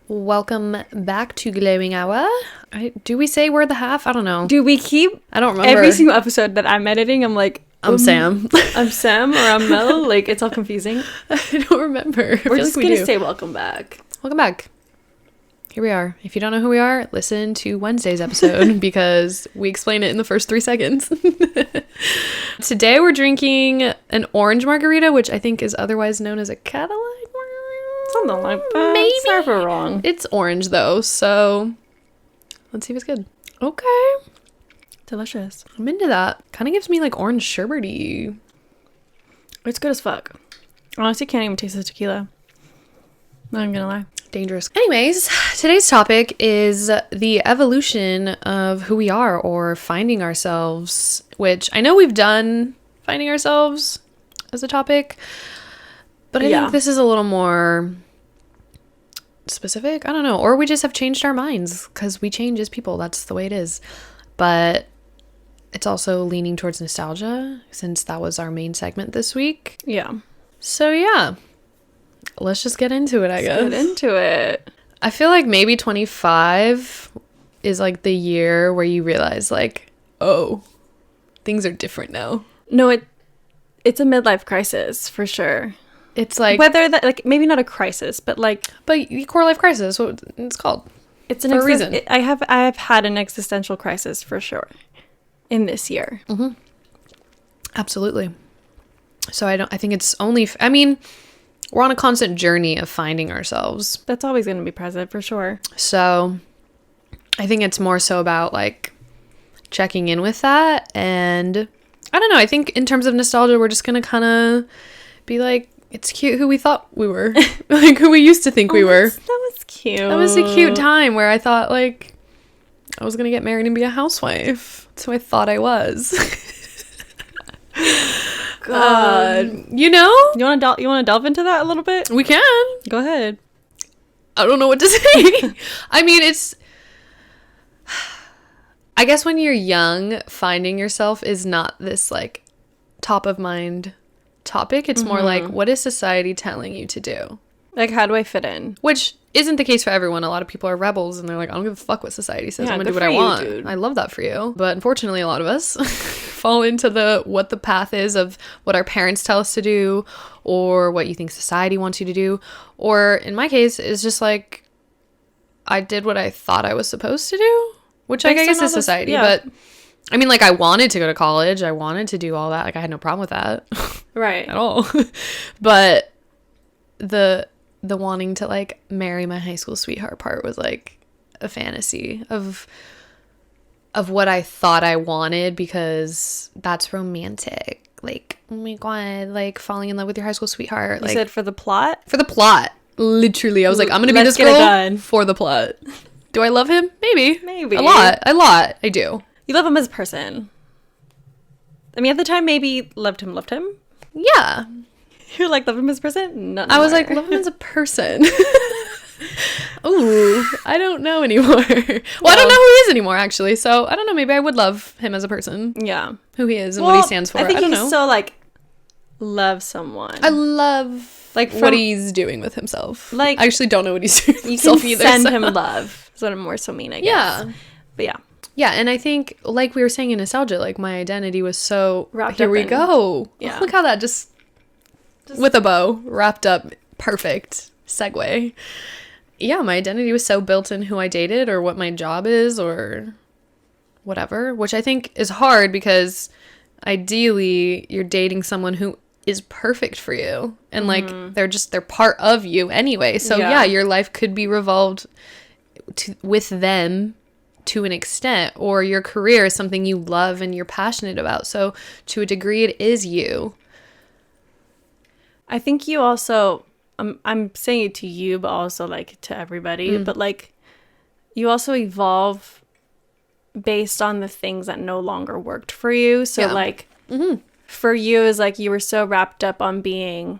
Welcome back to Glowing Hour. Do we say we're the half? I don't know. Do we keep... I don't remember. Every single episode that I'm editing, I'm like... I'm Sam. I'm Sam or I'm Mel. Like, it's all confusing. I don't remember. We're just going to say welcome back. Welcome back. Here we are. If you don't know who we are, listen to Wednesday's episode because we explain it in the first 3 seconds. Today we're drinking an orange margarita, which I think is otherwise known as a Cadillac margarita. Something like that. Maybe. Sorry if we're wrong. It's orange though, so let's see if it's good. Okay. Delicious. I'm into that. Kind of gives me like orange sherbety. It's good as fuck. Honestly, can't even taste the tequila. Not even gonna lie. Dangerous. Anyways, today's topic is the evolution of who we are or finding ourselves, which I know we've done finding ourselves as a topic, but I think this is a little more specific. I don't know. Or we just have changed our minds because we change as people. That's the way it is. But it's also leaning towards nostalgia since that was our main segment this week. Yeah. So yeah, let's just get into it, I guess. Get into it. I feel like maybe 25 is like the year where you realize like, oh, things are different now. No, it's a midlife crisis for sure. It's like whether that like maybe not a crisis, but like core life crisis, what it's called. It's for a reason. I have had an existential crisis for sure in this year. Mm-hmm. Absolutely. So I think it's only I mean, we're on a constant journey of finding ourselves. That's always going to be present for sure. So I think it's more so about like checking in with that. And I don't know. I think in terms of nostalgia, we're just going to kind of be like, it's cute who we thought we were. Like who we used to think we were. That was cute. That was a cute time where I thought like I was going to get married and be a housewife. That's who I thought I was. God. You know? You want to delve into that a little bit? We can. Go ahead. I don't know what to say. I mean, I guess when you're young, finding yourself is not this like top of mind topic. It's more like, what is society telling you to do? Like, how do I fit in? Which isn't the case for everyone. A lot of people are rebels and they're like, I don't give a fuck what society says. Yeah, I'm gonna do what I want. Dude. I love that for you. But unfortunately, a lot of us fall into what the path is of what our parents tell us to do or what you think society wants you to do. Or in my case, it's just like, I did what I thought I was supposed to do, which I guess is society. Yeah. But I mean, like, I wanted to go to college. I wanted to do all that. Like, I had no problem with that. Right. At all. But the wanting to like marry my high school sweetheart part was like a fantasy of what I thought I wanted because that's romantic. Like, oh my God, like falling in love with your high school sweetheart. You like, said for the plot? For the plot. Literally. I was like, I'm going to be this girl for the plot. Do I love him? Maybe. Maybe. A lot. I do. You love him as a person. I mean, at the time, maybe loved him. Yeah. You're like, love him as a person? No. I was like, love him as a person. Ooh, I don't know anymore. Well, I don't know who he is anymore, actually. So, I don't know. Maybe I would love him as a person. Yeah. Who he is and what he stands for. I think I don't he's know. so, like, love someone. I love like what he's doing with himself. Like, I actually don't know what he's doing with himself either. You can send him love. Is what I'm more so mean, I guess. Yeah. But yeah. Yeah, and I think, like we were saying in nostalgia, like, my identity was so... wrapped here up we in, go. Yeah. Look how that just with a bow, wrapped up, perfect segue. Yeah, my identity was so built in who I dated or what my job is or whatever, which I think is hard because ideally you're dating someone who is perfect for you and like they're part of you anyway. So yeah your life could be revolved with them to an extent, or your career is something you love and you're passionate about. So to a degree it is you. I think you also, I'm saying it to you, but also like to everybody, but like you also evolve based on the things that no longer worked for you. So like for you is like you were so wrapped up on being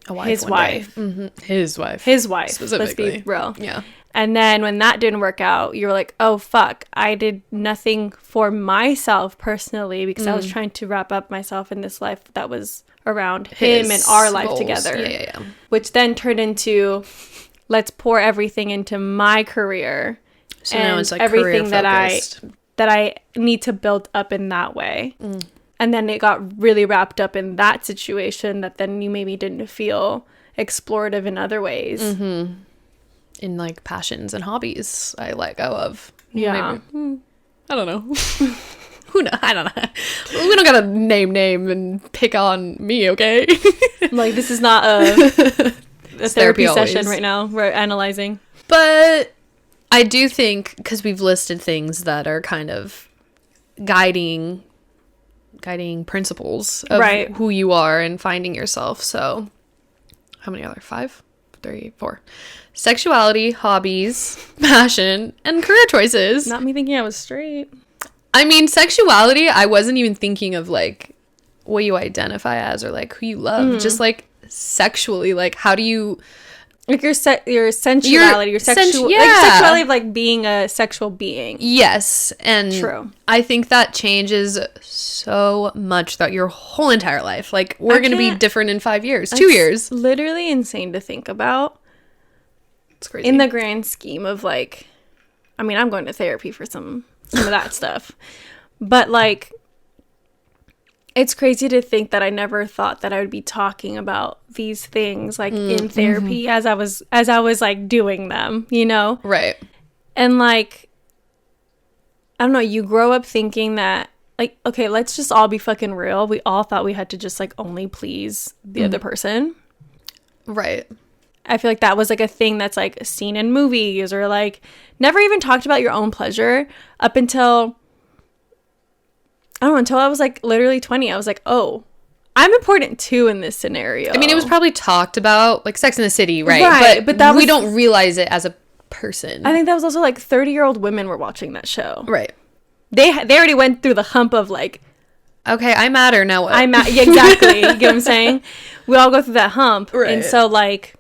a wife, his wife. His wife. His wife. Specifically. Let's be real. Yeah. And then when that didn't work out, you were like, oh, fuck, I did nothing for myself personally because I was trying to wrap up myself in this life that was around him and our life together. Yeah. Which then turned into let's pour everything into my career. So and now it's like everything that career-focused. I need to build up in that way. And then it got really wrapped up in that situation that then you maybe didn't feel explorative in other ways. In like passions and hobbies I let go of. Yeah. Maybe. I don't know. Who knows? I don't know. We don't gotta name and pick on me, okay? Like, this is not a therapy session always. right now. We're analyzing. But I do think, because we've listed things that are kind of guiding principles of who you are and finding yourself. So how many other? 5? 3, 4. Sexuality, hobbies, passion, and career choices. Not me thinking I was straight. I mean, sexuality, I wasn't even thinking of like what you identify as or like who you love. Just like sexually, like how do you... Like your sensuality, your sexual, yeah. like sexuality of like being a sexual being. Yes, and true. I think that changes so much throughout your whole entire life. Like we're going to be different in 5 years, 2 years. Literally insane to think about. It's crazy. In the grand scheme of like, I mean, I'm going to therapy for some of that stuff, but like, it's crazy to think that I never thought that I would be talking about these things like in therapy as I was like doing them, you know? Right. And like, I don't know, you grow up thinking that like, okay, let's just all be fucking real. We all thought we had to just like only please the other person. Right. I feel like that was like a thing that's like seen in movies or like never even talked about your own pleasure up until... I don't know, until I was like literally 20, I was like, oh, I'm important too in this scenario. I mean, it was probably talked about, like Sex in the City, right? But that we don't realize it as a person. I think that was also like 30-year-old women were watching that show. Right. They already went through the hump of like, okay, I matter, now what? Yeah, exactly. You get what I'm saying? We all go through that hump. Right. And so like,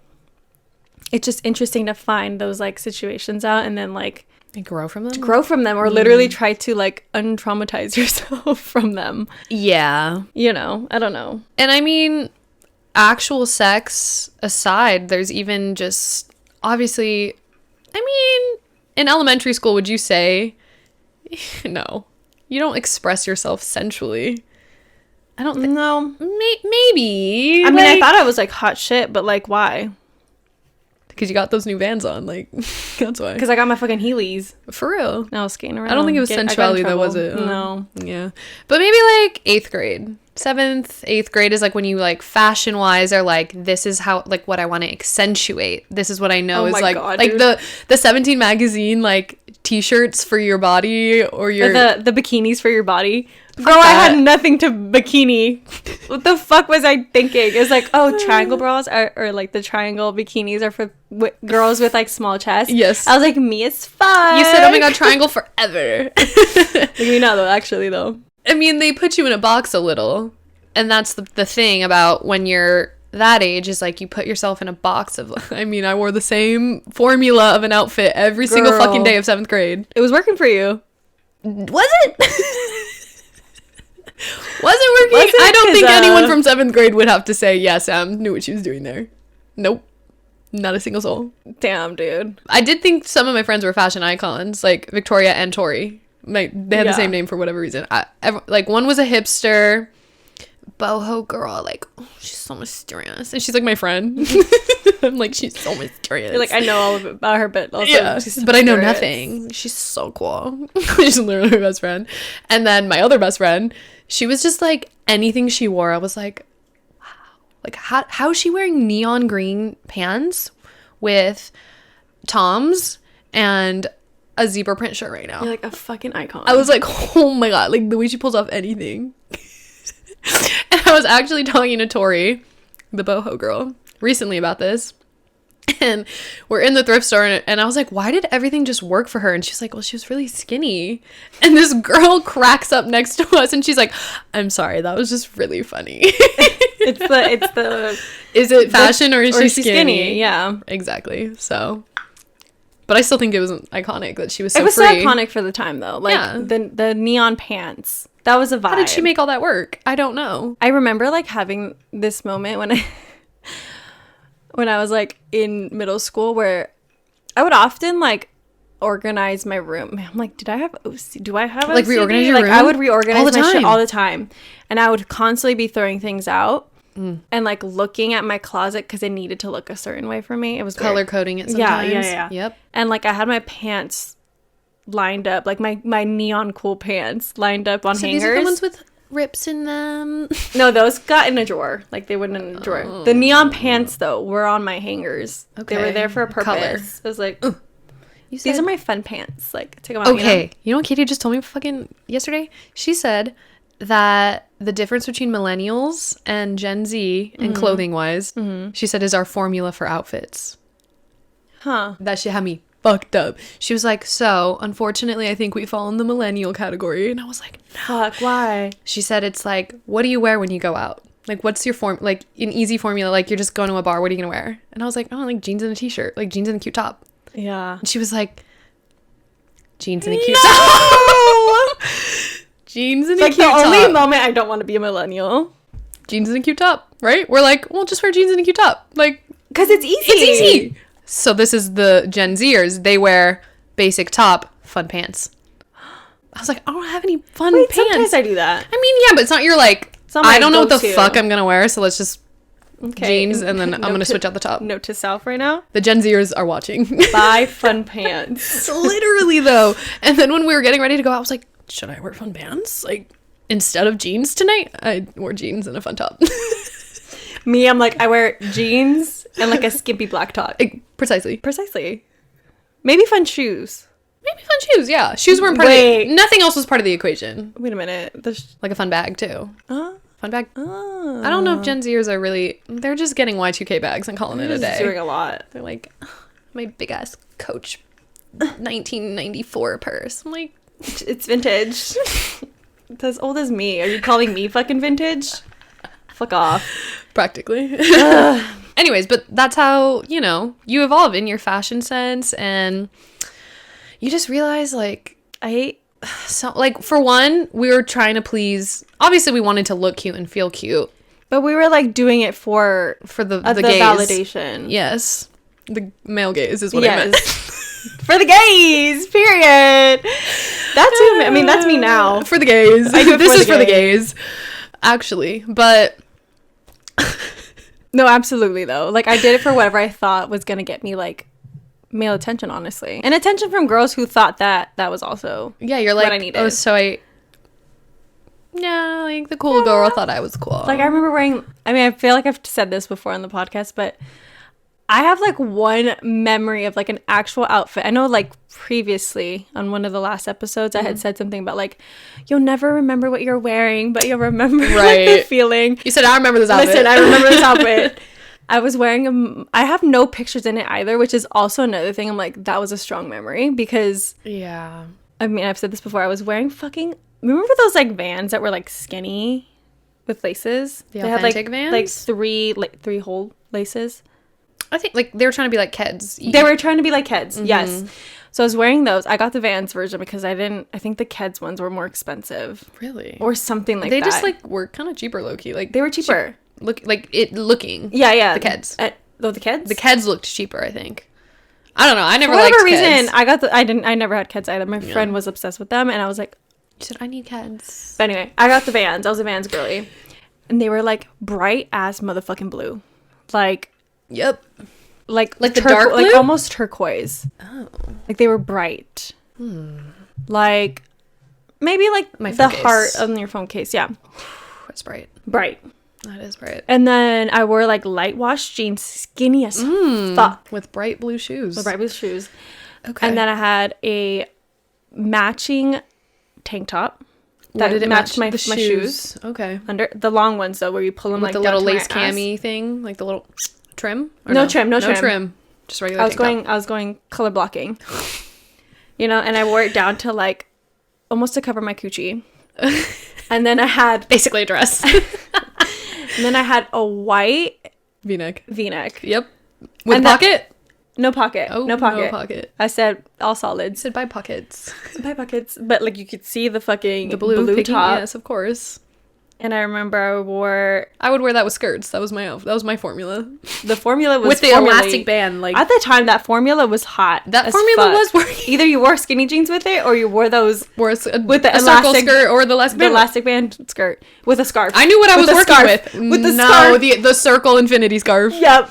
it's just interesting to find those like situations out and then like, and grow from them or literally try to like untraumatize yourself from them. Yeah. You know, I don't know. And I mean, actual sex aside, there's even just obviously, I mean, in elementary school, would you say no, you don't express yourself sensually? I don't think. No. Maybe. I mean, I thought I was like hot shit, but like why? Because you got those new Vans on, like, that's why. Because I got my fucking Heelys. For real. And I was skating around. I don't think it was sensuality, though, was it? No. Yeah. But maybe, like, 8th grade. 7th, 8th grade is, like, when you, like, fashion-wise are, like, this is how, like, what I want to accentuate. This is what I know is, like, God, like, dude. the 17 magazine, like, T-shirts for your body or your... The bikinis for your body. Girl, I had nothing to bikini. What the fuck was I thinking? It was like, oh, triangle bras or like the triangle bikinis are for girls with like small chests. Yes. I was like, me as fuck. You said, oh my god, triangle forever. You know, though, actually, though. I mean, they put you in a box a little. And that's the thing about when you're that age is like you put yourself in a box of, I mean, I wore the same formula of an outfit every single fucking day of 7th grade. It was working for you. Was it? Was it working? I don't think anyone from 7th grade would have to say, yeah, Sam knew what she was doing there. Nope. Not a single soul. Damn, dude. I did think some of my friends were fashion icons, like Victoria and Tori. They had the same name for whatever reason. Like, one was a hipster, boho girl. Like, oh, she's so mysterious. And she's like my friend. I'm like, she's so mysterious. You're like, I know all about her, but also she's so but I know nothing. She's so cool. She's literally my best friend. And then my other best friend, she was just like, anything she wore, I was like, wow. Like, how is she wearing neon green pants with Toms and a zebra print shirt right now? You're like a fucking icon. I was like, oh my god, like the way she pulls off anything. And I was actually talking to Tori, the boho girl, recently about this. And we're in the thrift store and I was like, why did everything just work for her? And she's like, well, she was really skinny. And this girl cracks up next to us and she's like, I'm sorry, that was just really funny. it's the is it fashion or is she skinny? Yeah, exactly. So, but I still think it was iconic that she was so free. It was so iconic for the time though. Like the neon pants. That was a vibe. How did she make all that work? I don't know. I remember like having this moment when I was like in middle school where I would often like organize my room. I'm like, did I have OCD? Do I have like OCD? reorganize your like room? I would reorganize all the my shit time. all the time, and I would constantly be throwing things out and like looking at my closet because it needed to look a certain way for me. It was color weird. coding it sometimes. Yeah. Yep. And like I had my pants lined up, like my neon cool pants lined up on So hangers. these are the ones with rips in them. No, those got in a drawer. Like they went in a drawer. The neon pants though were on my hangers. Okay. They were there for a purpose. Color. It was like, These are my fun pants. Like take them out. Okay, you know what Katie just told me fucking yesterday? She said that the difference between millennials and Gen Z and clothing wise, she said is our formula for outfits. Huh. That shit had me fucked up. She was like, so unfortunately I think we fall in the millennial category. And I was like, no. Fuck, why? She said it's like, what do you wear when you go out? Like, what's your like an easy formula? Like, you're just going to a bar, what are you gonna wear? And I was like, oh, like jeans and a t-shirt, like jeans and a cute top. Yeah. And she was like, jeans and a cute top. Jeans and a like cute the top. only moment I don't want to be a millennial. Jeans and a cute top, right? We're like, well, just wear jeans and a cute top. Like, because it's easy. it's easy. So this is the Gen Zers. They wear basic top, fun pants. I was like, I don't have any fun pants. Sometimes I do that. I mean, yeah, but it's not your like, not my I don't know what the go-to. fuck I'm going to wear, so let's just Okay. jeans, and then I'm going to switch out the top. Note to self right now. The Gen Zers are watching. Buy fun pants. Literally, though. And then when we were getting ready to go out, I was like, should I wear fun pants? Like, instead of jeans tonight, I wore jeans and a fun top. Me, I'm like, I wear jeans and like a skimpy black top. Precisely. Precisely. Maybe fun shoes. Maybe fun shoes, yeah. Shoes weren't part of the... Nothing else was part of the equation. Wait a minute. Like a fun bag, too. Fun bag. I don't know if Gen Zers are really... They're just getting Y2K bags and calling it a day. Doing a lot. They're like, my big-ass Coach 1994 purse. I'm like... It's vintage. It's as old as me. Are you calling me fucking vintage? Fuck off. Practically. Anyways, but that's how, you know, you evolve in your fashion sense, and you just realize, like, so, like, for one, we were trying to please, obviously we wanted to look cute and feel cute. But we were, like, doing it for the gaze. validation. Yes. The male gaze is what I meant. For the gays, period. That's who, I mean, that's me now. For the gays. This is for the gays. Actually, but... No, absolutely, though. Like, I did it for whatever I thought was going to get me, like, male attention, honestly. And attention from girls who thought that was also yeah, you're like, what I needed. Oh, so yeah, like, the cool girl thought I was cool. Like, I remember wearing... I mean, I feel like I've said this before on the podcast, but... I have, like, one memory of, like, an actual outfit. I know, like, previously on one of the last episodes, I had said something about, like, you'll never remember what you're wearing, but you'll remember, like, the feeling. You said, I remember this outfit. Listen, I remember this outfit. I was wearing I have no pictures in it either, which is also another thing. I'm like, that was a strong memory because... Yeah. I mean, I've said this before. I was wearing fucking... Remember those, like, Vans that were, like, skinny with laces? The they authentic had, Vans? Like, three hole laces. I think, like, they were trying to be like Keds. They were trying to be like Keds, yes. So I was wearing those. I got the Vans version because I think the Keds ones were more expensive. Really? Or something like that. They just, like, were kind of cheaper, low-key. Like, they were cheaper. Looking. Yeah. The Keds. The Keds? The Keds looked cheaper, I think. I don't know. I never For liked whatever reason, Keds. I never had Keds either. My friend was obsessed with them, and I was like... You said, I need Keds. But anyway, I got the Vans. I was a Vans girly. And they were, like, bright-ass motherfucking blue. Like... Yep. Like the dark blue? Like almost turquoise. Oh. Like they were bright. Like maybe like the heart on your phone case. Yeah. That's bright. Bright. That is bright. And then I wore like light wash jeans, skinny as fuck. With bright blue shoes. Okay. And then I had a matching tank top. What did it match? my shoes. Okay. Under the long ones though, where you pull them with like the down little to lace cami thing, like the little trim. No trim. Just regular. I was going color blocking. You know, and I wore it down to like almost to cover my coochie. And then I had basically a dress. And then I had a white V-neck. Yep. With pocket? No pocket. Oh, no pocket. No pocket. I said all solids. I said buy pockets. Buy pockets. But like you could see the fucking blue top. Yes, of course. And I remember I would wear that with skirts. That was my formula. the formula was With the elastic band, like at the time that formula was hot. that formula was working. Either you wore skinny jeans with it or you wore those with the circle elastic skirt or the elastic band. skirt with a scarf. I knew what I was working with. With the no, scarf. the circle infinity scarf. Yep.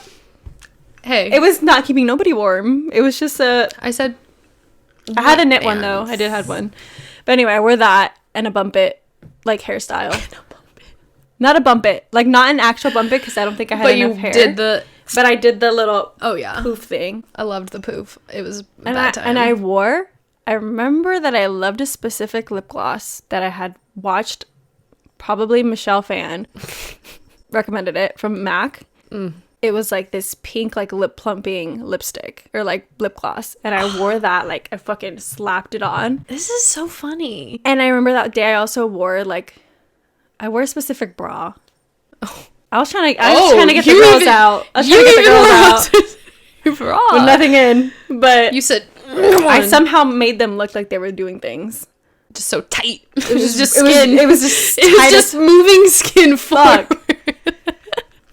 Hey, It was not keeping nobody warm. It was just I said I had a knit one though. I did have one. But anyway, I wore that and a bump it like hairstyle. Not a bump it, like not an actual bump it because I don't think I had enough hair. But I did the little poof thing. I loved the poof. It was and I remember that I loved a specific lip gloss that I had watched. Probably Michelle Fan recommended it from MAC. It was like this pink like lip plumping lipstick or like lip gloss, and I wore that like I fucking slapped it on. This is so funny. And I remember that day I also wore I wore a specific bra. Oh. I was trying to get the girls out. I was trying to get the girls out. Bra. With nothing in. But you said I somehow made them look like they were doing things. Just so tight. It was just skin. It was just it was just moving skin forward.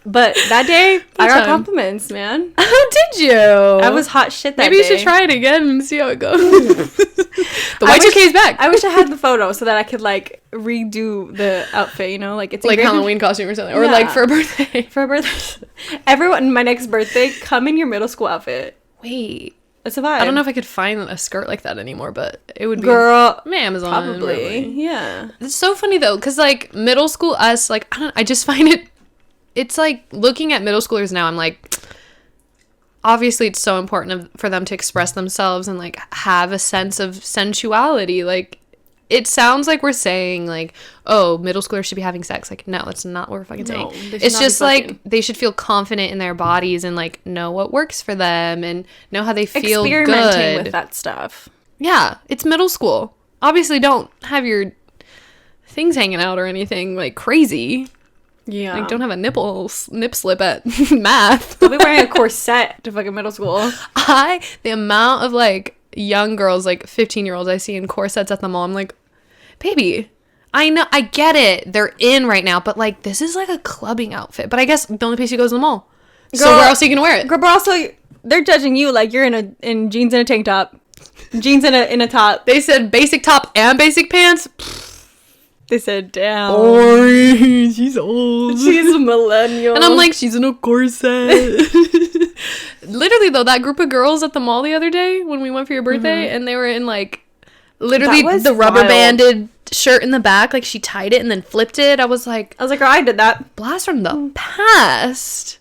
But that day, I got compliments, man. Oh, did you? I was hot shit that day. Maybe you should try it again and see how it goes. The Y2K is back. I wish I had the photo so that I could, like, redo the outfit, you know? Like, it's like Halloween costume or something. Or, like, for a birthday. For a birthday. Everyone, my next birthday, come in your middle school outfit. Wait. It's a vibe. I don't know if I could find a skirt like that anymore, but it would be. Girl. Amazon. Probably. Really. Yeah. It's so funny, though, because, like, middle school us, like, I just find it. It's like looking at middle schoolers now, I'm like, obviously it's so important for them to express themselves and like have a sense of sensuality. Like, it sounds like we're saying like, oh, middle schoolers should be having sex. Like, no, that's not what we're fucking saying. It's just like they should feel confident in their bodies and like know what works for them and know how they feel experimenting good with that stuff. Yeah, it's middle school. Obviously, don't have your things hanging out or anything like crazy. Yeah. Like, don't have a nip slip at math. I'll be wearing a corset to fucking middle school. The amount of, like, young girls, like, 15-year-olds I see in corsets at the mall, I'm like, baby, I know, I get it. They're in right now, but, like, this is, like, a clubbing outfit. But I guess the only place you go is the mall. Girl, so where else are you gonna wear it? Girl, but also, they're judging you like you're in jeans and a tank top. Jeans in a top. They said basic top and basic pants. They said, damn. Boring. She's old. She's a millennial. And I'm like, she's in a corset. Literally, though, that group of girls at the mall the other day when we went for your birthday, and they were in, like, literally the rubber banded shirt in the back. Like, she tied it and then flipped it. I was like, girl, I did that. Blast from the past.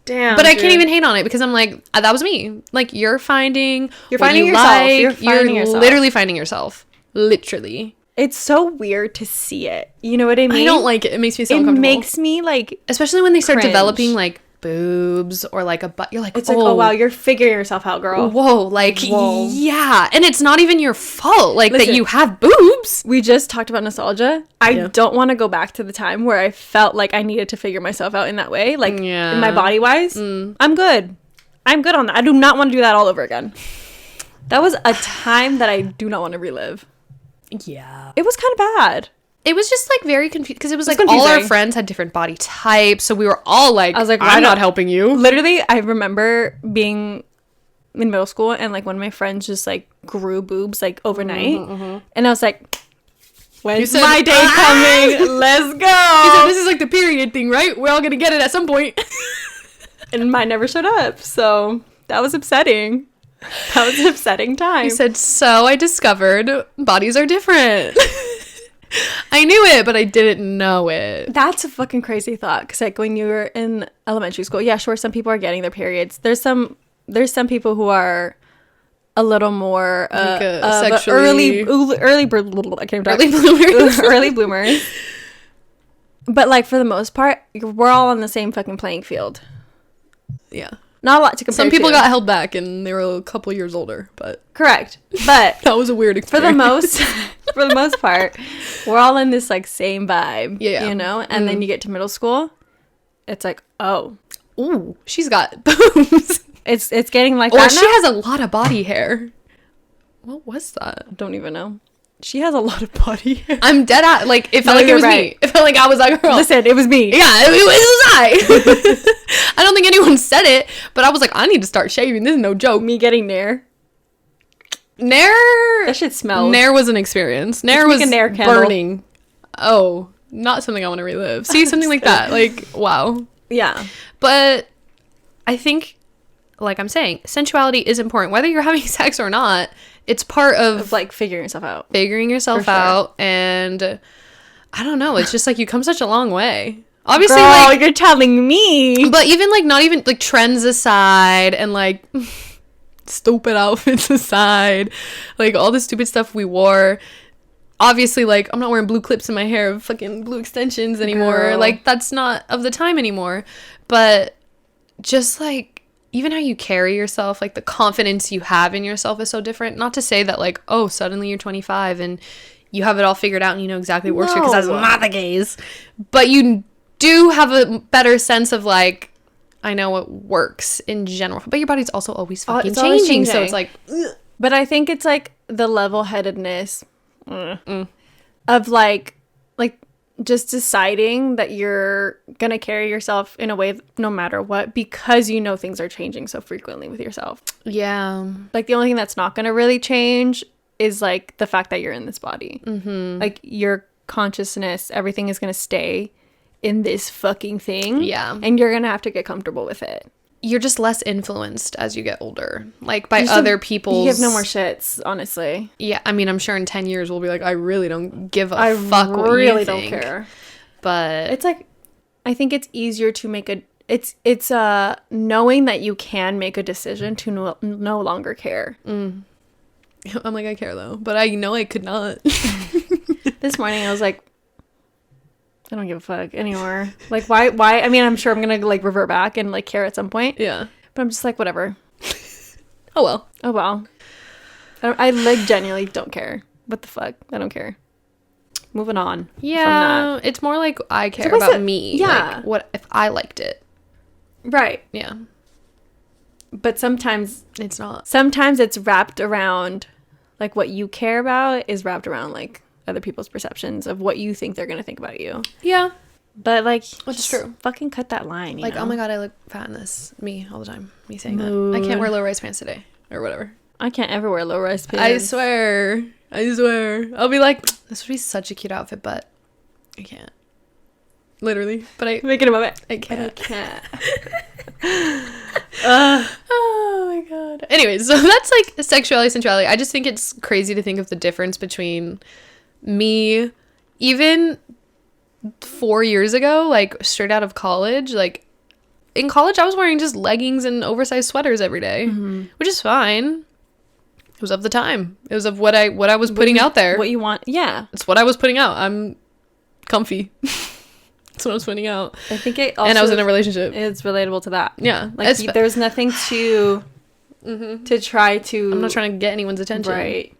Damn. But I can't even hate on it because I'm like, that was me. Like, you're finding yourself. You're literally finding yourself. Literally. It's so weird to see it. You know what I mean? I don't like it. It makes me so uncomfortable. It makes me like, especially when they start developing like boobs or like a butt. You're like, it's like, oh wow, you're figuring yourself out, girl. Whoa, like, whoa. Yeah, and it's not even your fault, like, listen, that you have boobs. We just talked about nostalgia. I don't want to go back to the time where I felt like I needed to figure myself out in that way, like in my body wise. I'm good on that. I do not want to do that all over again. That was a time that I do not want to relive. Yeah. It was kind of bad. It was just, like, very confused. Because it was, like, all our friends had different body types. So we were all, like, I was like, I'm not helping you. Literally, I remember being in middle school and, like, one of my friends just, like, grew boobs, like, overnight. And I was like, when's my day coming? Let's go. He said, this is, like, the period thing, right? We're all going to get it at some point. And mine never showed up. So that was upsetting. That was an upsetting time. He said, so I discovered bodies are different. I knew it, but I didn't know it. That's a fucking crazy thought. Because, like, when you were in elementary school, yeah, sure, some people are getting their periods. There's some people who are a little more sexually early bloomers. Early bloomers. But, like, for the most part, we're all on the same fucking playing field. Yeah. Not a lot to compare to. Some people got held back and they were a couple years older, but correct. But that was a weird experience. For the most part, we're all in this like same vibe. Yeah. You know? And then you get to middle school, it's like, oh. Ooh, she's got boobs. It's getting like or that. Or she has a lot of body hair. What was that? Don't even know. She has a lot of body hair. I'm dead at, like, it felt No, like it you're was right. me. It felt like I was that girl. Listen, it was me. Yeah, it was I. I don't think anyone said it, but I was like, I need to start shaving. This is no joke. Me getting Nair. Nair. That shit smells. Nair was an experience. Nair Let's was make a Nair candle. burning. Oh, not something I want to relive. See, something like that. Like, wow. Yeah. But I think, like I'm saying, sensuality is important. Whether you're having sex or not, it's part of like figuring yourself out. Figuring yourself For sure. out. And I don't know. It's just like you come such a long way. Obviously, Girl, like, you're telling me. but even like not even like trends aside and like stupid outfits aside, like all the stupid stuff we wore. Obviously, like, I'm not wearing blue clips in my hair, fucking blue extensions anymore. Girl. Like, that's not of the time anymore. But just like even how you carry yourself, like the confidence you have in yourself is so different. Not to say that like, oh, suddenly you're 25 and you have it all figured out and you know exactly what works for you, because that's not the case. But you do have a better sense of like, I know what works in general. But your body's also always fucking it's always changing. So changing. it's like, ugh. But I think it's like the level-headedness of like just deciding that you're gonna carry yourself in a way no matter what, because you know things are changing so frequently with yourself. Yeah. Like the only thing that's not gonna really change is like the fact that you're in this body. Mm-hmm. Like your consciousness, everything is gonna stay in this fucking thing. Yeah. And you're gonna have to get comfortable with it. You're just less influenced as you get older, like by other people's. You have no more shits, honestly. Yeah, I mean, I'm sure in 10 years we'll be like, I really don't give a fuck what you really think. don't care. But It's like, I think it's easier to make a, it's knowing that you can make a decision to no longer care. I'm like, I care though, but I know I could not. This morning I was like, I don't give a fuck anymore. Like, why? I mean, I'm sure I'm gonna like revert back and like care at some point. Yeah. But I'm just like, whatever. Oh well. Oh well. I like genuinely don't care. What the fuck? I don't care. Moving on. Yeah, it's more like I care always about a- me. yeah. Like, what if I liked it? Right. Yeah. But sometimes It's not. it's wrapped around, like what you care about is wrapped around like other people's perceptions of what you think they're gonna think about you. Yeah. But like, Which is just true. Fucking cut that line. Like, know? oh my god, I look fat in this. Me all the time. Me saying Mood. that. I can't wear low rise pants today or whatever. I can't ever wear low rise pants. I swear. I'll be like, this would be such a cute outfit, but I can't. Literally. But I Making a moment. I can't. can't. Oh my god. Anyways, so that's like sexuality, sensuality. I just think it's crazy to think of the difference between me, even 4 years ago, like straight out of college. Like in college, I was wearing just leggings and oversized sweaters every day, which is fine. It was of the time. It was of what I was putting out there. What you want. Yeah. It's what I was putting out. I'm comfy. That's what I was putting out. I think it also And I was in a relationship. It's relatable to that. Yeah. Like there's nothing to try to. I'm not trying to get anyone's attention. Right.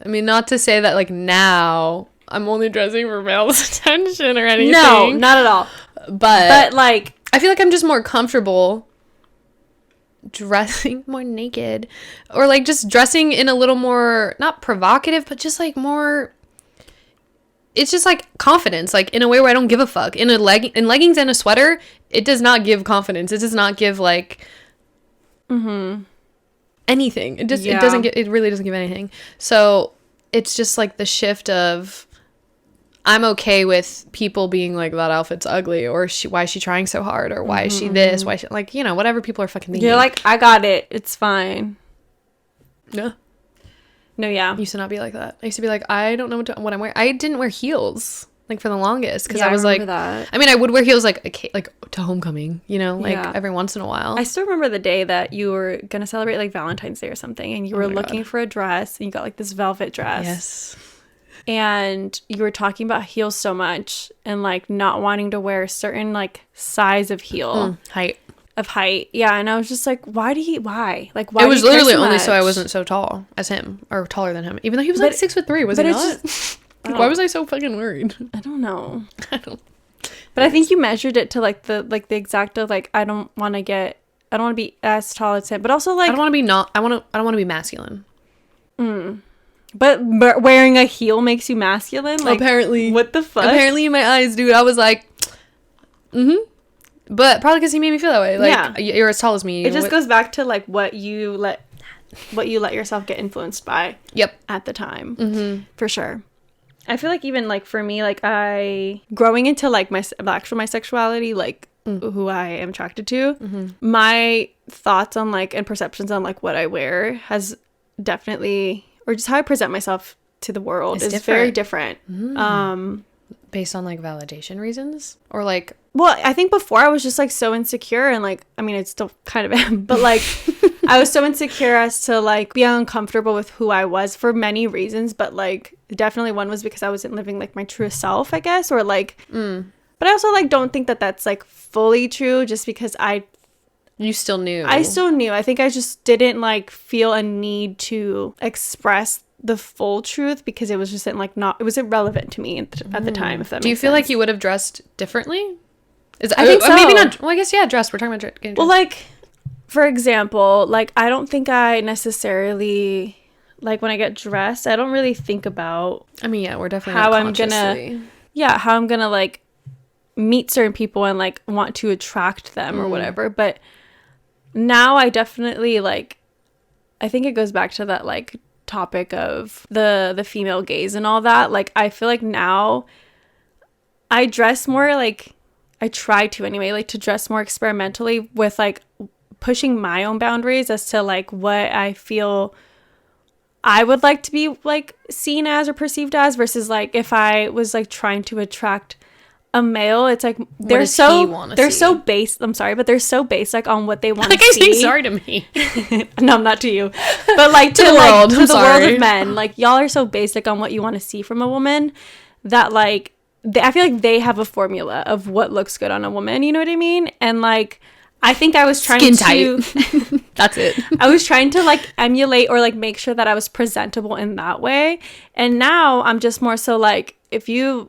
I mean, not to say that, like, now I'm only dressing for male's attention or anything. No, not at all. But like, I feel like I'm just more comfortable dressing more naked, or like just dressing in a little more, not provocative, but just like more, it's just like confidence, like in a way where I don't give a fuck. In leggings and a sweater, it does not give confidence. It does not give like anything. It really doesn't give anything. So it's just like the shift of, I'm okay with people being like, that outfit's ugly, or why is she trying so hard, or why is she this, why like, you know, whatever people are fucking thinking. you're like, I got it. It's fine. Yeah. No, yeah. I used to not be like that. I used to be like, I don't know what I'm wearing. I didn't wear heels like for the longest, because Yeah, I was remember like, that. I mean, I would wear heels like to homecoming, you know, like Yeah. every once in a while. I still remember the day that you were gonna celebrate like Valentine's Day or something, and you were my looking God. for a dress, and you got like this velvet dress. Yes. And you were talking about heels so much, and like not wanting to wear a certain like size of heel Height. of height. Yeah, and I was just like, why? Like, why? It was do you care literally so only so I much? wasn't so tall as him, or taller than him, even though he was like But- 6'3", was but he it's not? just- Like, why was I so fucking worried? I don't know. I don't. But I think you measured it to like the exact of like, I don't want to be as tall as him, but also like I don't want to be masculine. But wearing a heel makes you masculine? Like, apparently. What the fuck? Apparently in my eyes, dude, I was like, But probably because he made me feel that way. Like, you're as tall as me. It just goes back to, like, what you let yourself get influenced by. Yep. At the time. For sure. I feel like even, like, for me, like, growing into, like, my sexuality, like, who I am attracted to, my thoughts on, like, and perceptions on, like, what I wear has definitely, or just how I present myself to the world is very different. Based on, like, validation reasons? Or, like... Well, I think before I was just, like, so insecure and, like, I mean, I still kind of am, but, like, I was so insecure as to, like, be uncomfortable with who I was for many reasons, but, like, definitely one was because I wasn't living, like, my truest self, I guess, or, like... But I also, like, don't think that that's, like, fully true just because You still knew. I still knew. I think I just didn't, like, feel a need to express the full truth because it was just, like, it was irrelevant to me at the time, if that makes sense. Do you feel like you would have dressed differently? I think so. Maybe not. Well, I guess, yeah, dress. We're talking about getting dressed. Well, like, for example, like, I don't think I necessarily, like, when I get dressed, I don't really think about... I mean, yeah, we're definitely how not I'm gonna... Yeah, how I'm gonna, like, meet certain people and, like, want to attract them or whatever. But now I definitely, like... I think it goes back to that, like, topic of the female gaze and all that. Like, I feel like now I dress more, like... I try to anyway, like, to dress more experimentally with, like, pushing my own boundaries as to, like, what I feel I would like to be, like, seen as or perceived as versus, like, if I was, like, trying to attract a male, it's like they're so based. I'm sorry, but they're so based, like, on what they want to see. Like, sorry to me. No, not to you, but, like, to the world, to the world of men. Like, y'all are so basic on what you want to see from a woman that, like, I feel like they have a formula of what looks good on a woman. You know what I mean? And, like, I think I was trying to... That's it. I was trying to, like, emulate or, like, make sure that I was presentable in that way. And now I'm just more so, like, if you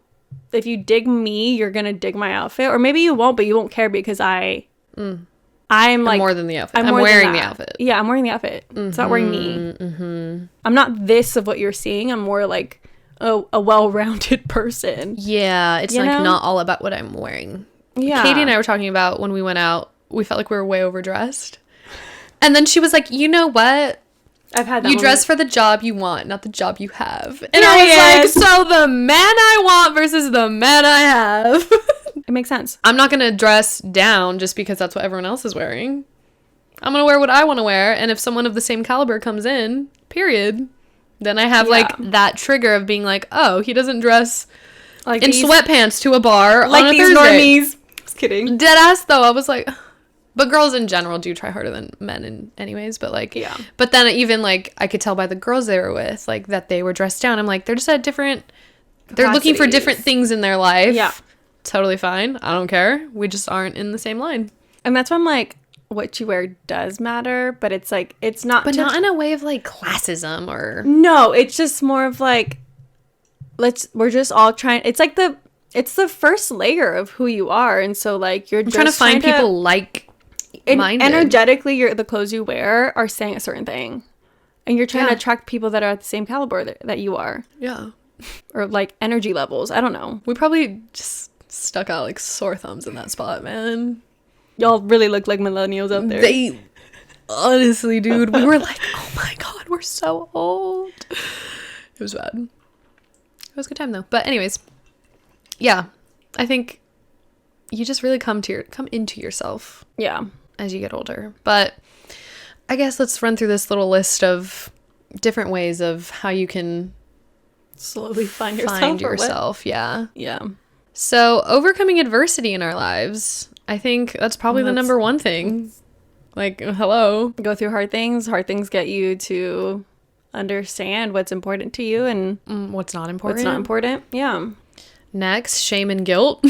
dig me, you're gonna dig my outfit. Or maybe you won't, but you won't care because I'm like... more than the outfit. I'm wearing the outfit. Yeah, I'm wearing the outfit. It's not wearing me. I'm not this of what you're seeing. I'm more, like... a well-rounded person. Yeah, it's like not all about what I'm wearing. Yeah. Katie and I were talking about when we went out, we felt like we were way overdressed. And then she was like, you know what? I've had that You dress for the job you want, not the job you have. And I was like, so the man I want versus the man I have. It makes sense. I'm not going to dress down just because that's what everyone else is wearing. I'm going to wear what I want to wear. And if someone of the same caliber comes in, period... Then I have, like, that trigger of being like, oh, he doesn't dress like in sweatpants to a bar like on a Thursday. Normies. Just kidding. Dead ass, though. I was like... But girls in general do try harder than men anyways. But, like... Yeah. But then even, like, I could tell by the girls they were with, like, that they were dressed down. I'm like, they're just at different... They're looking for different things in their life. Yeah. Totally fine. I don't care. We just aren't in the same line. And that's why I'm like... What you wear does matter, but it's like it's not, but not in a way of like classism or no. It's just more of like we're just all trying. It's like it's the first layer of who you are, and so like you're just trying to find people like minded. Energetically, the clothes you wear are saying a certain thing, and you're trying to attract people that are at the same caliber that you are. Yeah, or like energy levels. I don't know. We probably just stuck out like sore thumbs in that spot, man. Y'all really look like millennials out there. They, honestly, dude, we were like, oh my God, we're so old. It was bad. It was a good time though. But anyways, yeah, I think you just really come into yourself. Yeah. As you get older. But I guess let's run through this little list of different ways of how you can slowly find yourself. Yeah. Yeah. So overcoming adversity in our lives, I think that's probably the number one thing. Like, hello. Go through hard things. Hard things get you to understand what's important to you and what's not important. What's not important. Yeah. Next, shame and guilt.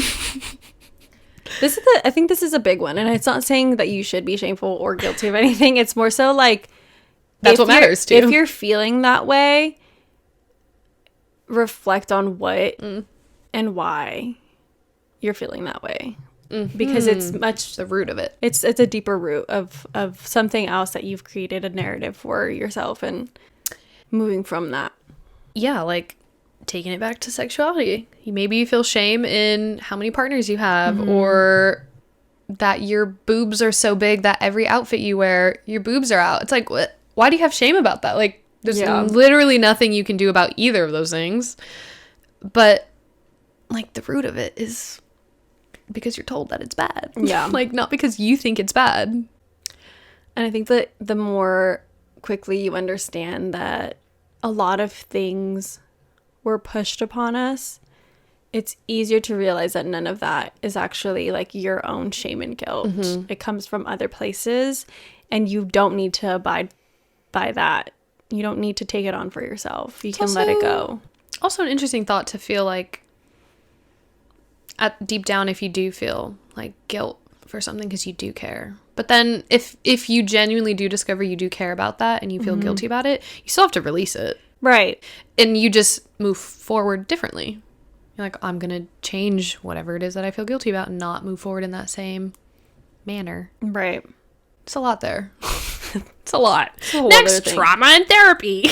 I think this is a big one. And it's not saying that you should be shameful or guilty of anything. It's more so like... That's what matters too. If you're feeling that way, reflect on what and why you're feeling that way. Because it's much the root of it. It's a deeper root of something else that you've created a narrative for yourself and moving from that. yeah, like taking it back to sexuality. Maybe you feel shame in how many partners you have, or that your boobs are so big that every outfit you wear, your boobs are out. It's like, what? Why do you have shame about that? Like, there's literally nothing you can do about either of those things. But, like, the root of it is because you're told that it's bad. Yeah. Like, not because you think it's bad. And I think that the more quickly you understand that a lot of things were pushed upon us, it's easier to realize that none of that is actually like your own shame and guilt. It comes from other places, and you don't need to abide by that. You don't need to take it on for yourself. You can let it go. Also an interesting thought to feel like deep down, if you do feel like guilt for something because you do care. But then if you genuinely do discover you do care about that and you feel guilty about it, you still have to release it. Right. And you just move forward differently. You're like, I'm going to change whatever it is that I feel guilty about and not move forward in that same manner. Right. It's a lot there. It's a lot. It's a whole Next, trauma and therapy.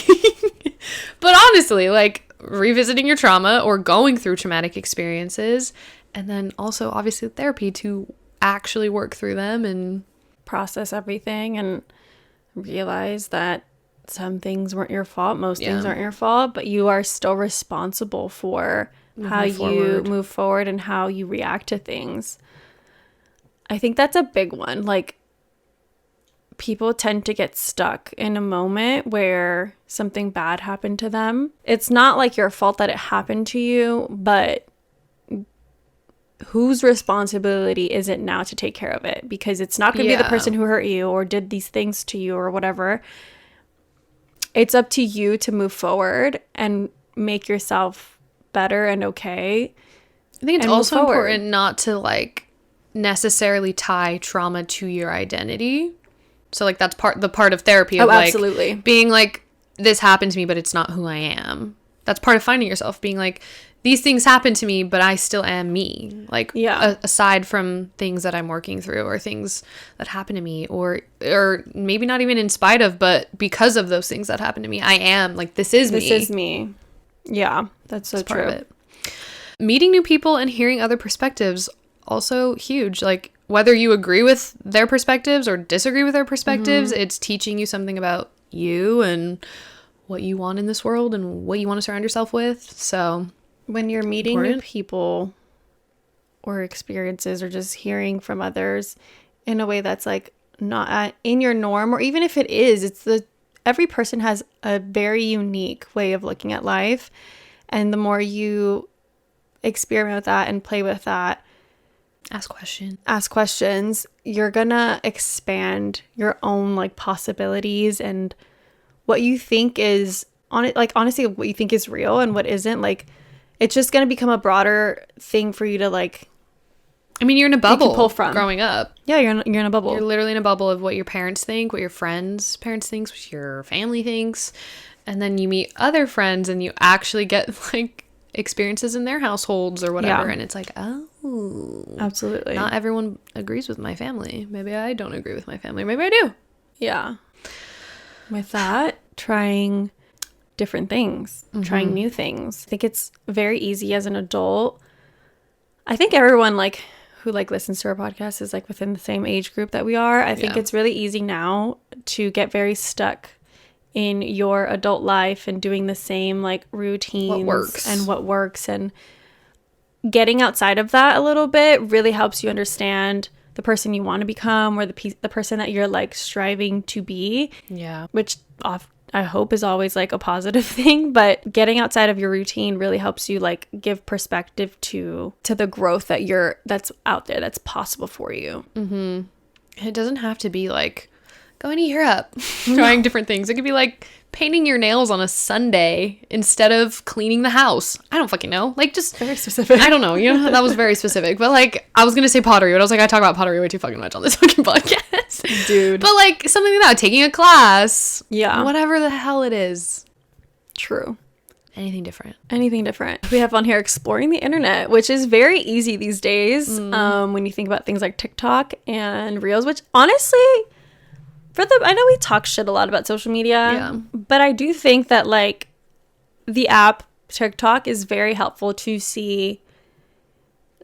But honestly, like revisiting your trauma or going through traumatic experiences, and then also obviously therapy to actually work through them and process everything and realize that some things weren't your fault. Most things aren't your fault, but you are still responsible for how you move forward and how you react to things. I think that's a big one. Like, people tend to get stuck in a moment where something bad happened to them. It's not like your fault that it happened to you, but whose responsibility is it now to take care of it? Because it's not going to be the person who hurt you or did these things to you or whatever. It's up to you to move forward and make yourself better and okay. I think it's also important not to like necessarily tie trauma to your identity. So like that's the part of therapy of like absolutely. Being like, this happened to me, but it's not who I am. That's part of finding yourself, being like, these things happen to me, but I still am me. Like, aside from things that I'm working through or things that happen to me, or maybe not even in spite of, but because of those things that happen to me, I am like, this is me. This is me. Yeah, that's so true. Part of it. Meeting new people and hearing other perspectives, also huge. Like, whether you agree with their perspectives or disagree with their perspectives, it's teaching you something about you and what you want in this world and what you want to surround yourself with. So when you're meeting new people or experiences or just hearing from others in a way that's like not in your norm, or even if it is, every person has a very unique way of looking at life. And the more you experiment with that and play with that, ask questions, you're gonna expand your own like possibilities and what you think is on it. Like, honestly, what you think is real and what isn't. Like, it's just going to become a broader thing for you to like. I mean, you're in a bubble pull from growing up. Yeah, you're in a bubble. You're literally in a bubble of what your parents think, what your parents think, what your family thinks. And then you meet other friends and you actually get like experiences in their households or whatever. And it's like, oh. Absolutely. Not everyone agrees with my family. Maybe I don't agree with my family. Maybe I do. Yeah. With that, trying different things, trying new things. I think it's very easy as an adult. I think everyone like who like listens to our podcast is like within the same age group that we are. I think it's really easy now to get very stuck in your adult life and doing the same like routines what works and getting outside of that a little bit really helps you understand the person you want to become or the person that you're like striving to be. Yeah. Which I hope is always like a positive thing, but getting outside of your routine really helps you like give perspective to the growth that's out there, that's possible for you. It doesn't have to be like going to Europe, trying different things. It could be like painting your nails on a Sunday instead of cleaning the house. I don't fucking know. Like, just very specific. I don't know. You know, that was very specific. But like, I was gonna say pottery, but I was like, I talk about pottery way too fucking much on this fucking podcast, dude. But like something like that, taking a class, yeah, whatever the hell it is. True. Anything different. We have on here exploring the internet, which is very easy these days. When you think about things like TikTok and Reels, which honestly, I know we talk shit a lot about social media, but I do think that like the app TikTok is very helpful to see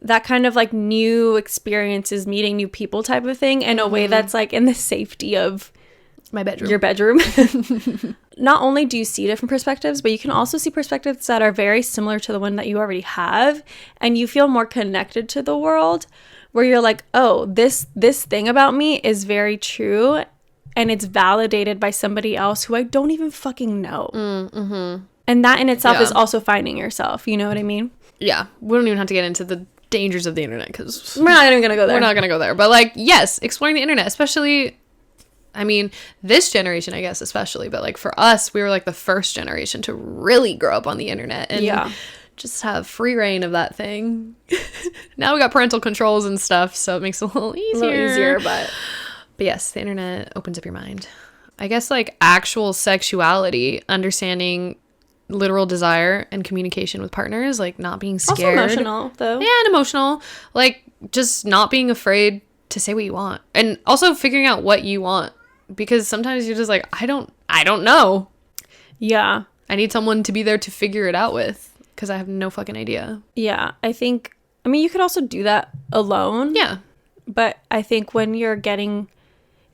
that kind of like new experiences, meeting new people type of thing in a way that's like in the safety of my bedroom. Your bedroom. Not only do you see different perspectives, but you can also see perspectives that are very similar to the one that you already have, and you feel more connected to the world, where you're like, oh, this thing about me is very true, and it's validated by somebody else who I don't even fucking know. And that in itself is also finding yourself. You know what I mean? Yeah. We don't even have to get into the dangers of the internet, because we're not even gonna go there. We're not gonna go there. But like, yes, exploring the internet, especially, I mean, this generation, I guess, especially, but like for us, we were like the first generation to really grow up on the internet and just have free reign of that thing. Now we got parental controls and stuff, so it makes it a little easier. But yes, the internet opens up your mind. I guess like actual sexuality, understanding literal desire and communication with partners, like not being scared. Also emotional, though. Yeah, and emotional. Like just not being afraid to say what you want, and also figuring out what you want. Because sometimes you're just like, I don't know. Yeah. I need someone to be there to figure it out with, because I have no fucking idea. Yeah. I mean, you could also do that alone. Yeah. But I think when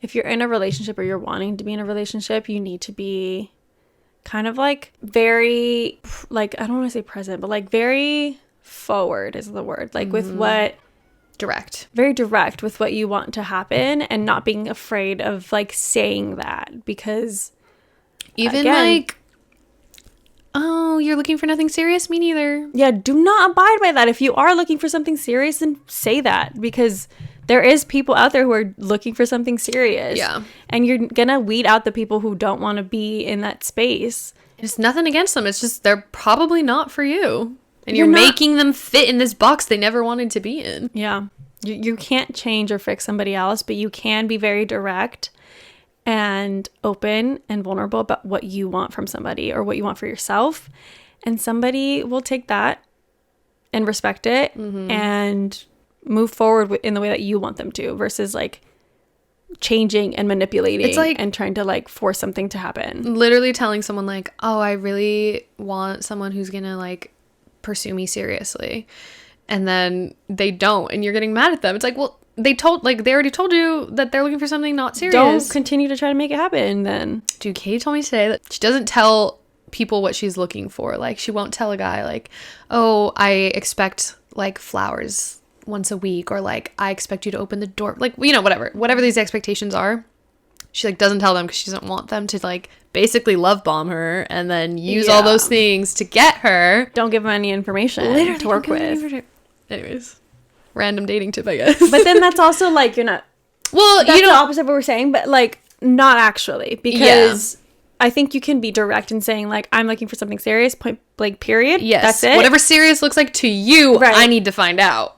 if you're in a relationship or you're wanting to be in a relationship, you need to be kind of like very, like, I don't want to say present, but like very forward is the word. Like with what... very direct with what you want to happen, and not being afraid of like saying that, because even again, like, oh, you're looking for nothing serious? Me neither. Yeah, do not abide by that. If you are looking for something serious, then say that, because there is people out there who are looking for something serious. Yeah. And you're gonna weed out the people who don't want to be in that space. It's nothing against them. It's just they're probably not for you. And you're making them fit in this box they never wanted to be in. Yeah. You can't change or fix somebody else, but you can be very direct and open and vulnerable about what you want from somebody or what you want for yourself. And somebody will take that and respect it and move forward in the way that you want them to, versus like changing and manipulating. It's like, and trying to like force something to happen. Literally telling someone like, oh, I really want someone who's gonna like pursue me seriously, and then they don't, and you're getting mad at them. It's like, well, they already told you that they're looking for something not serious. Don't continue to try to make it happen then. Dude, Katie told me today that she doesn't tell people what she's looking for. Like, she won't tell a guy like, oh, I expect like flowers once a week, or like, I expect you to open the door, like, you know, whatever these expectations are. She like doesn't tell them, because she doesn't want them to like basically love bomb her and then use all those things to get her. Don't give them any information to work with. Anyways, random dating tip, I guess. But then that's also like, you're not, well, that's the opposite of what we're saying, but like not actually, because I think you can be direct in saying like, I'm looking for something serious, point blank, period. Yes. That's it. Whatever serious looks like to you, right. I need to find out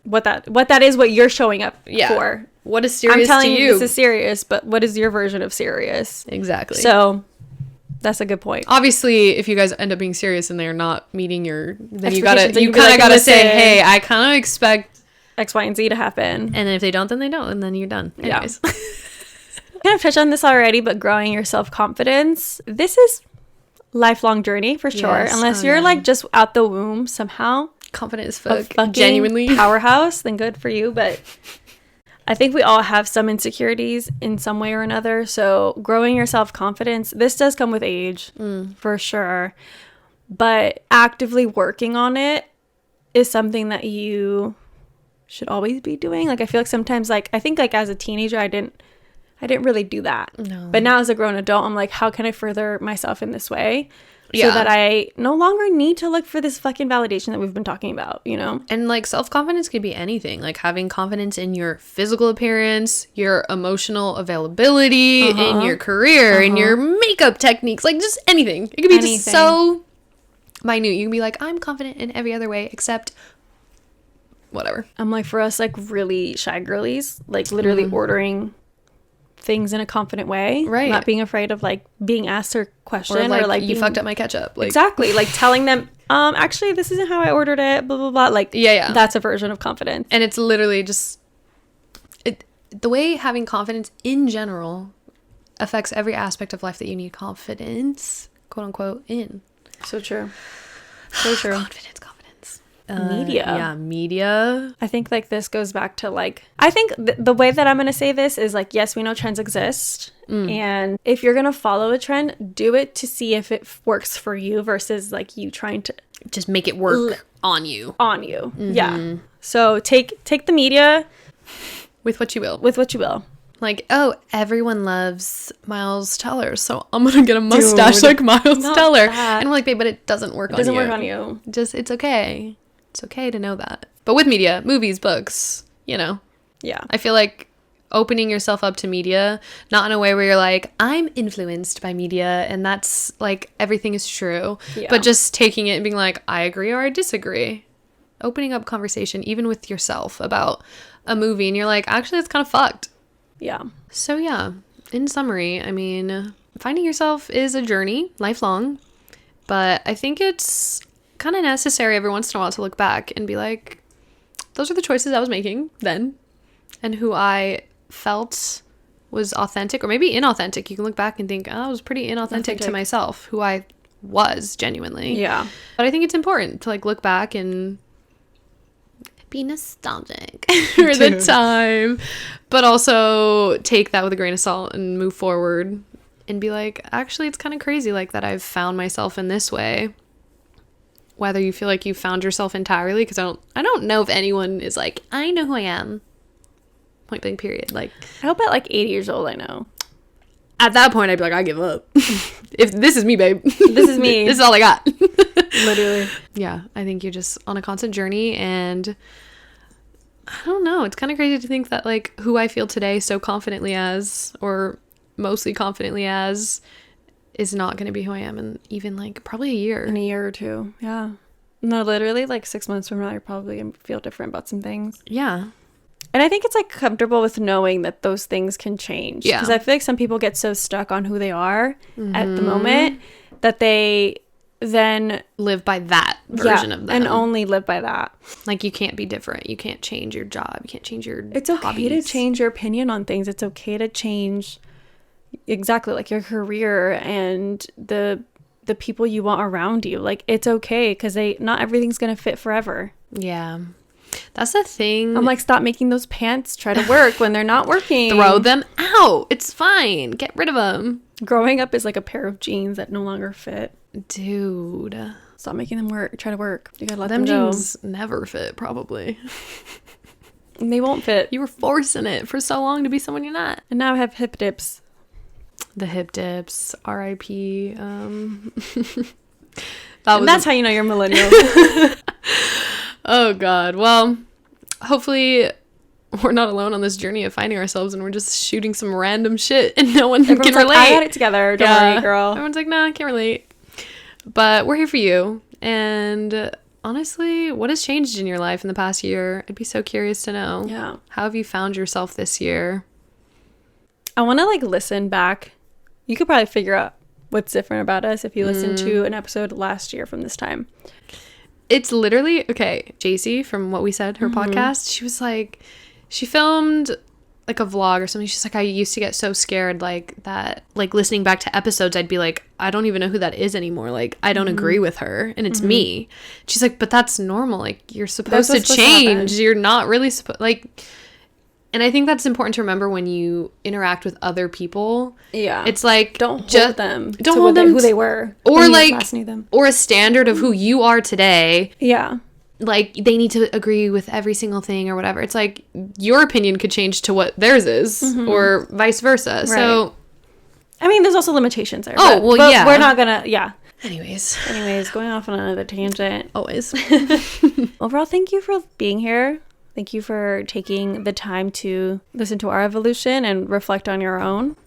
what that is, what you're showing up for. What is serious to you? I'm telling you this is serious, but what is your version of serious? Exactly. So that's a good point. Obviously, if you guys end up being serious and they're not meeting your, then you kind of gotta say, hey, I kind of expect X, Y, and Z to happen. And if they don't, then they don't, and then you're done. Anyways. Yeah. Kind of touched on this already, but growing your self-confidence, this is lifelong journey for sure. Yes, unless you're like just out the womb somehow confident as fuck, genuinely powerhouse, then good for you. But I think we all have some insecurities in some way or another. So growing your self-confidence, this does come with age for sure. But actively working on it is something that you should always be doing. Like, I feel like sometimes, like, I think like as a teenager, I didn't really do that. No. But now as a grown adult, I'm like, how can I further myself in this way? So that I no longer need to look for this fucking validation that we've been talking about, you know? And like self-confidence could be anything. Like having confidence in your physical appearance, your emotional availability, in your career, in your makeup techniques, like just anything. It could be just so minute. You can be like, I'm confident in every other way except whatever. I'm like, for us, like really shy girlies, like literally ordering things in a confident way, right? Not being afraid of like being asked a question, or like you fucked up my ketchup, like exactly, like telling them actually this isn't how I ordered it, blah blah blah, like that's a version of confidence. And it's literally just the way having confidence in general affects every aspect of life that you need confidence, quote unquote, in. So true. So true. Confidence. Media. Yeah, media. I think like this goes back to like, I think the way that I'm going to say this is like, yes, we know trends exist. And if you're going to follow a trend, do it to see if it works for you versus like you trying to just make it work on you. Yeah. So take the media with what you will. With what you will. Like, oh, everyone loves Miles Teller, so I'm gonna get a mustache like Miles Teller. And I'm like, babe, but it doesn't work on you. It doesn't work on you. Just, it's okay. It's okay to know that. But with media, movies, books, you know. Yeah. I feel like opening yourself up to media, not in a way where you're like, I'm influenced by media and that's like everything is true. Yeah. But just taking it and being like, I agree or I disagree. Opening up conversation, even with yourself, about a movie, and you're like, actually, it's kind of fucked. Yeah. So yeah, in summary, I mean, finding yourself is a journey, lifelong, but I think it's kind of necessary every once in a while to look back and be like, those are the choices I was making then, and who I felt was authentic or maybe inauthentic. You can look back and think, oh, I was pretty inauthentic to myself, who I was genuinely. Yeah. But I think it's important to like look back and be nostalgic for the time, but also take that with a grain of salt and move forward and be like, actually, it's kind of crazy like that I've found myself in this way. Whether you feel like you found yourself entirely, because I don't know if anyone is like, I know who I am. Point blank period. Like, I hope at like 80 years old I know. At that point, I'd be like, I give up. If this is me, babe. This is me. This is all I got. Literally. Yeah, I think you're just on a constant journey, and I don't know. It's kind of crazy to think that like who I feel today so confidently as, or mostly confidently as, is not going to be who I am in even like probably a year. In a year or two. Yeah. No, literally like 6 months from now, you're probably going to feel different about some things. Yeah. And I think it's like comfortable with knowing that those things can change. Yeah. Because I feel like some people get so stuck on who they are at the moment that they then live by that version of them. And only live by that. Like, you can't be different. You can't change your job. You can't change your It's okay hobbies. to change your opinion on things. It's okay to change exactly like your career and the people you want around you. Like, it's okay, because not everything's gonna fit forever. Yeah. That's the thing. I'm like, stop making those pants try to work when they're not working. Throw them out. It's fine. Get rid of them. Growing up is like a pair of jeans that no longer fit. Dude. Stop making them work. Try to work. You gotta let them go. Jeans never fit, probably. And they won't fit. You were forcing it for so long to be someone you're not. And now I have hip dips. The hip dips. R.I.P. That's how you know you're millennial. Oh, God. Well, hopefully we're not alone on this journey of finding ourselves, and we're just shooting some random shit and no one Everyone's can like, relate. I got it together. Don't worry, girl. Everyone's like, nah, I can't relate. But we're here for you. And honestly, what has changed in your life in the past year? I'd be so curious to know. Yeah. How have you found yourself this year? I want to like listen back. You could probably figure out what's different about us if you listen to an episode last year from this time. It's literally, okay, JC from What We Said, her podcast, she was like, she filmed like a vlog or something. She's like, I used to get so scared like that, like listening back to episodes, I'd be like, I don't even know who that is anymore. Like, I don't agree with her, and it's me. She's like, but that's normal. Like, you're supposed to change. You're not really supposed, like, and I think that's important to remember when you interact with other people. Yeah. It's like, don't hold them who they were. Or like, or a standard of who you are today. Yeah. Like, they need to agree with every single thing or whatever. It's like, your opinion could change to what theirs is, or vice versa. Right. So, I mean, there's also limitations there. Oh, but yeah. We're not gonna, yeah. Anyways, going off on another tangent. Always. Overall, thank you for being here. Thank you for taking the time to listen to our evolution and reflect on your own.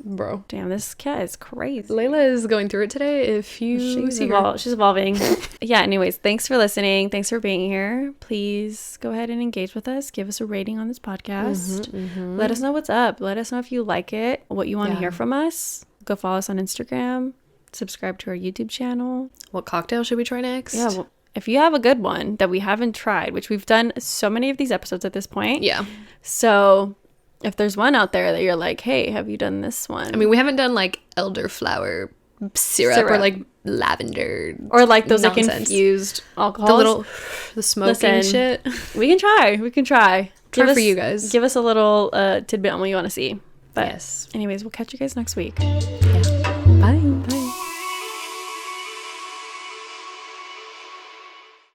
Bro. Damn, this cat is crazy. Layla is going through it today. If you see her. She's evolving. Yeah, anyways, thanks for listening. Thanks for being here. Please go ahead and engage with us. Give us a rating on this podcast. Let us know what's up. Let us know if you like it, what you want to hear from us. Go follow us on Instagram. Subscribe to our YouTube channel. What cocktail should we try next? Yeah, well, if you have a good one that we haven't tried, which we've done so many of these episodes at this point. Yeah. So if there's one out there that you're like, hey, have you done this one? I mean, we haven't done like elderflower syrup or like lavender or like those like nonsense. infused alcohols. The smoking shit. We can try. Try for you guys. Give us a little tidbit on what you want to see. But yes. anyways, we'll catch you guys next week. Yeah. Bye.